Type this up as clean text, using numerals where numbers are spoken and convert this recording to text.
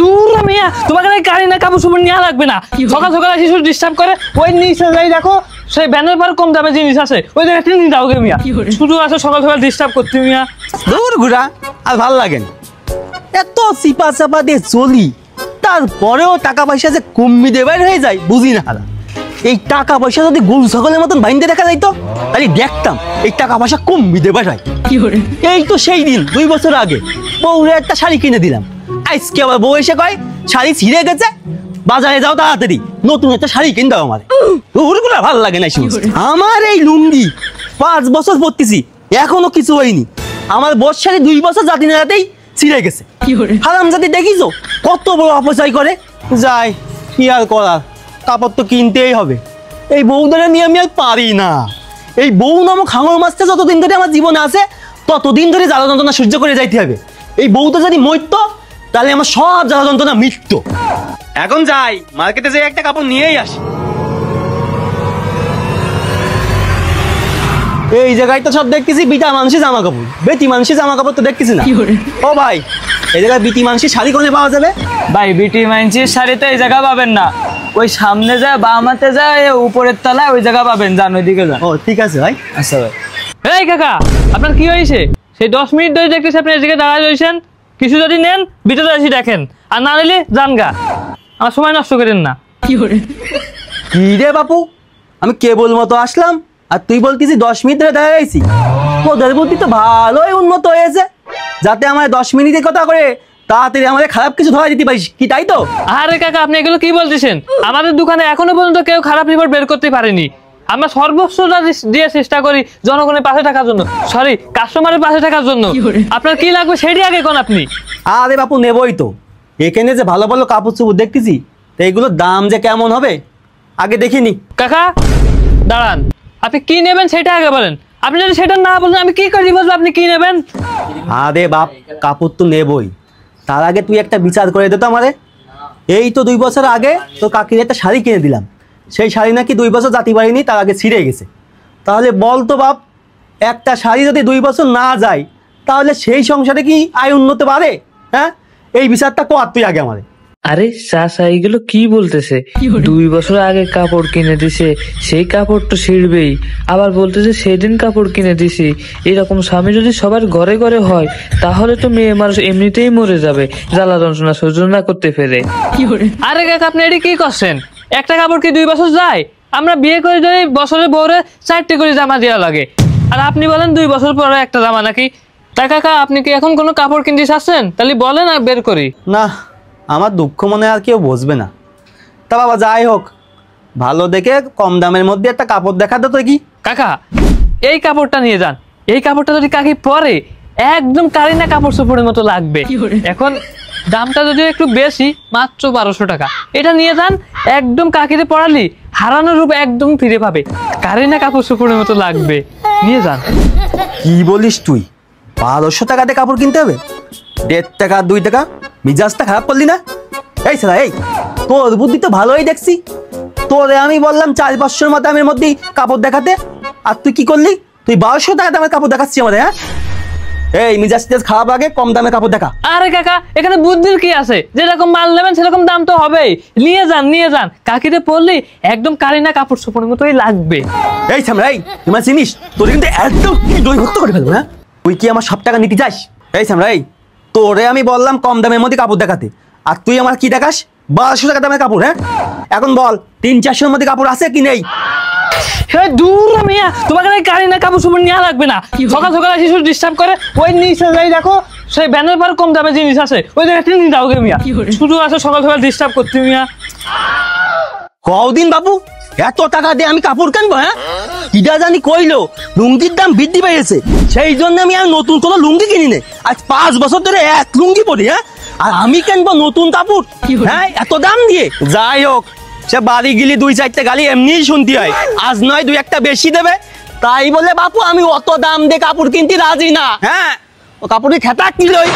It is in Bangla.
দূর মিয়া, তোমাকে গাড়ি না কাপড় চোপড় নেওয়া লাগবে না। সকাল সকাল শিশু ডিস্টার্ব করে, ওই নিচে যাই দেখো সেই ব্যানের পর কম দামে জিনিস আছে, ওই জায়গায় নিয়ে যাও গে মিয়া। শুধু আসো সকাল সকাল ডিস্টার্ব করতে মিয়া। দূর ঘুরা, আর ভাল লাগে না। এত চিপা চাপা দিয়ে চলি, তারপরেও টাকা পয়সা যে কমবি দেবার হয়ে যায় বুঝি না। এই টাকা পয়সা যদি গরু ছাগলের মতন বাইন্দে দেখা যাইতো তাহলে দেখতাম এই টাকা পয়সা কমবি দেবার হয়। এই তো সেই দিন 2 বছর আগে বউরে একটা শাড়ি কিনে দিলাম। আজকে আবার বউ এসে কয় শাড়ি ছিঁড়ে গেছে, বাজারে যাও তাড়াতাড়ি, নতুন একটা শাড়ি কিনে দাও আমার। ওরগুলো ভালো লাগে না। আমার এই লুঙ্গি 5 বছর পরতেছি, এখনো কিছু হয়নি। আমার বস শাড়ি 2 বছর জাতি না যাতেই ছিঁড়ে গেছে। হারাম জাতি দেখিছো কত বড় অপচয় করে। যাই কি আর করার, কাপড় তো কিনতেই হবে। এই বউ ধরে নিয়ে আমি আর পারি না। এই বউ নামক হাঙর মাছটা যতদিন ধরে আমার জীবনে আছে ততদিন ধরে জ্বালা যন্ত্রণা সহ্য করে যাইতে হবে। এই বউটা যদি মরতো তাহলে আমার সব জ্বালা যন্ত্রণা মিটতো। এখন যাই মার্কেটে যাই একটা কাপড় নিয়েই আসি। এই জায়গায় তো সব দেখতেছি বিটা মানুষের জামা কাপড়, বেটি মানুষের জামা কাপড় তো দেখতেছি না। ও ভাই, এই জায়গায় বিটি মানুষের শাড়ি কোনে পাওয়া যাবে? ভাই বিটি মানুষের শাড়ি তো এই জায়গা পাবেন না, ওই সামনে যায় বামাতে যায় উপরের তলায় ওই জায়গা পাবেন, যান ওইদিকে যান। ও ঠিক আছে ভাই। আচ্ছা ভাই। এই কাকা, আপনার কি হয়েছে? সেই 10 মিনিট ধরে দেখতেছি আপনি এদিকে দাঁড়ায় রয়েছেন। কিছু যদি নেন ভিতরে এসে দেখেন, আর না নিলে যান গা, আমার সময় নষ্ট করেন না। কি রে বাপু, আমি কেবল মতো আসলাম আর তুই বলতেছি 10 মিনিট ধরে দাঁড়িয়ে আছি। তোদের বুদ্ধি তো ভালোই উন্নত হয়েছে, যাতে আমার 10 মিনিটের কথা করে তাড়াতাড়ি আমাদের খারাপ কিছু ধরা দিতে পারিস কি, তাই তো? আরে কাকা, আপনি এগুলো কি বলতেছেন? আমাদের দোকানে এখনো পর্যন্ত কেউ খারাপ রিপোর্ট বের করতে পারেনি। আমরা সর্বোচ্চটা দিয়ে চেষ্টা করি জনগণের পাশে থাকার জন্য, সরি কাস্টমারের পাশে থাকার জন্য। আপনার কি লাগবে সেটি আগে কোন আপনি। আরে বাপু নেবই তো, এখানে যে ভালো ভালো কাপড় চোপড় দেখতেছি, তো এইগুলোর দাম যে কেমন হবে আগে দেখিনি। কাকা দাঁড়ান, আপনি কি নেবেন সেটা আগে বলেন। আপনি যদি সেটা না বলেন আমি কি করে বলবো আপনি কি নেবেন? আরে বাপ, কাপড় তো নেবই, তার আগে তুই একটা বিচার করে দে তো আমারে। এই তো 2 বছর আগে তো কাকির একটা শাড়ি কিনে দিলাম, সেই শাড়ি নাকি 2 বছর জাতি পারিনি, তার আগে ছিঁড়ে গেছে। তাহলে বল তো বাপ, একটা শাড়ি যদি 2 বছর না যায় তাহলে সেই সংসারে কি আয় উন্নত বাড়ে? হ্যাঁ, এই বিচারটা কর তুই আগে আমারে। আরে চাচা এগুলো কি বলতেছে? 2 বছর আগে কাপড় কিনে দিছে, সেই কাপড় তো ছিঁড়বেই। আবার বলতেছে সেদিন কাপড় কিনে দিছি। এরকম স্বামী যদি সবার ঘরে ঘরে হয় তাহলে তো মেয়ে মানুষ এমনিতেই মরে যাবে, জ্বালা যন্ত্রণা সহ্য না করতে পেরে। আরে কাকা, আপনি এটি কি করছেন? একটা কাপড় কি 2 বছর যায়? আমরা বিয়ে করে যদি বছরে বউরে 4টে করে জামা দেওয়া লাগে, আর আপনি বলেন 2 বছর পরে একটা জামা নাকি? তা কাকা, আপনি কি এখন কোনো কাপড় কিনতে চাচ্ছেন? তাহলে বলেন আর বের করি। না, আমার দুঃখ মনে আর কেউ বুঝবে না। তা বাবা যাই হোক, ভালো দেখে কম দামের মধ্যে একটা কাপড় দেখা তো কি। কাকা এই কাপড়টা নিয়ে যান, এই কাপড়টা যদি কাকি পরে একদম কারিনা কাপড় চোপড়ের মতো লাগবে। এখন দামটা যদি একটু বেশি, মাত্র 1200 টাকা। এটা নিয়ে যান, একদম কাকিরে পরালি হারানোর রূপ একদম ফিরে পাবে, কারিনা কাপড় চোপড়ের মতো লাগবে, নিয়ে যান। কি বলিস তুই? 1200 টাকাতে কাপড় কিনতে হবে? 1.5 টাকা 2 টাকা, মিজাজটা খারাপ করলি না? এই ছেলে, এই তোর বুদ্ধি তো ভালোই দেখছি। তোরে আমি বললাম 400-500 দামের মধ্যেই কাপড় দেখাতে, আর তুই কি করলি? তুই 1200 টাকা দামের কাপড় দেখাচ্ছি আমাদের। হ্যাঁ, এই মিজাজ খারাপ লাগে, কম দামে কাপড় দেখা। আরে কাকা, এখানে বুদ্ধির কি আছে? যেরকম মাল নেবেন সেরকম দাম তো হবেই। নিয়ে যান, নিয়ে যান, কাকিতে পরলি একদম কারিনা কাপড় চোপড়ের মতোই লাগবে। এই সামরা, এই তোমার চিনিস তোর কিন্তু একদম দই ভর্তি করে ফেলবো। হ্যাঁ, তুই কি আমার সব টাকা নিতে চাস? এই সামরা, এই তোরে আমি বললাম কম দামের মধ্যে কাপড় দেখাতে, আর তুই আমার কি দেখাস? 1200 টাকা দামের কাপড়। হ্যাঁ, এখন বল 300-400 মধ্যে কাপড় আছে কি নেই? দূর মিয়া, তোমাকে কারিনা কাপড় চোপড় নেওয়া লাগবে না। সকাল সকাল শিশু ডিস্টার্ব করে, ওই নিচে যাই দেখো সেই ব্যানের পর কম দামে জিনিস আছে, ওই জায়গায় নিয়ে যাও গে মিয়া। শুধু আসো সকাল সকাল ডিস্টার্ব করতে মিয়া। কদিন বাবু এত টাকা দিয়ে আমি কাপড় কিনবো? হ্যাঁ, কিটা জানি কইলো লুঙ্গির দাম বৃদ্ধি পেয়েছে, সেই জন্য আমি আর নতুন কোনো লুঙ্গি কিনি নে। আজ 5 বছর ধরে এক লুঙ্গি পরি। হ্যাঁ, আর আমি কিনবো নতুন কাপড়? হ্যাঁ, এত দাম দিয়ে? যাই হোক, সে বাড়ি গেলি 2-4টে গালি এমনিই শুনতে হয়, আজ নয় 2-1টা বেশি দেবে। তাই বলে বাপু আমি অত দাম দিয়ে কাপড় কিনতে রাজি না। হ্যাঁ, ও কাপড়ের খেতা কিলোই।